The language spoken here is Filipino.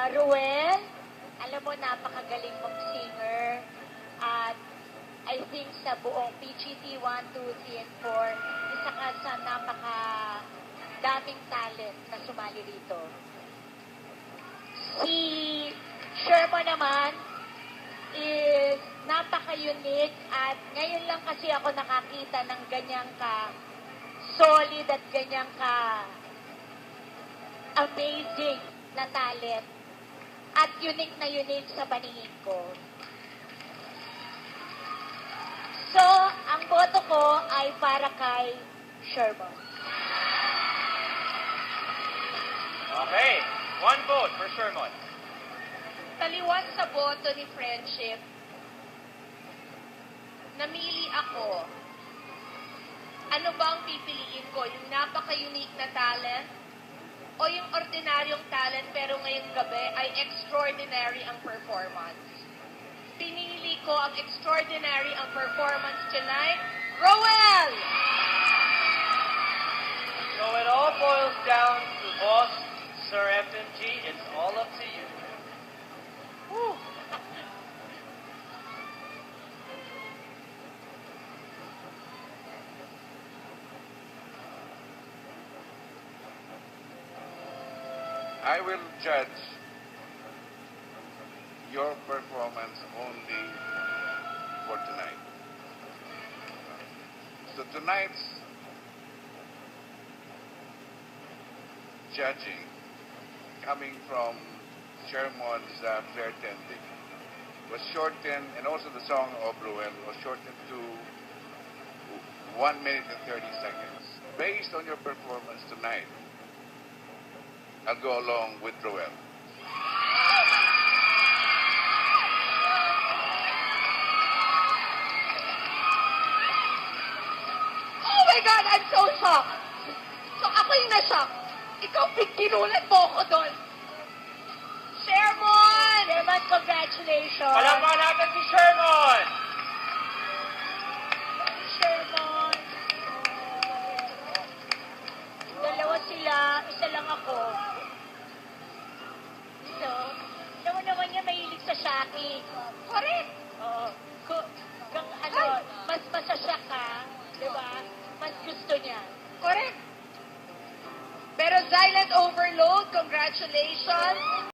Ruel, alam mo, napakagaling mong singer. At I think sa buong PGT 1, 2, 3, and 4, isa ka sa daming talent na sumali rito. Si Sherman naman is napaka-unique at ngayon lang kasi ako nakakita ng ganyang ka-solid at ganyang ka-amazing na talent at unique na unique sa paningin ko. So, ang boto ko ay para kay Sherman. Okay, one vote for Sherman. Taliwas sa boto ni Friendship, namili ako. Ano ba ang pipiliin ko? Yung napaka-unique na talent? O yung ordinaryong talent pero ngayong gabi ay extraordinary ang performance? Pinili ko ang extraordinary ang performance tonight, Roel! So it all boils down to boss, Sir FMG. It's all up to you. Woo! I will judge your performance only for tonight. So tonight's judging, coming from Sherman's Fair Tending, was shortened, and also the song of Ruel was shortened to 1 minute and 30 seconds. Based on your performance tonight, I'll go along with Ruel. Oh my God, I'm so shocked. So ako yung na-shock. Ikaw, ginulat mo ako doon. Sherman! Sherman, congratulations! Palakpakan natin si Sherman! Sherman! Dalawa sila, isa lang ako. So, alam mo naman niya mahilig sa Shaki. Correct. Oo. Mas masasya ka, di ba? Mas gusto niya. Correct. Pero Silent Overload, congratulations.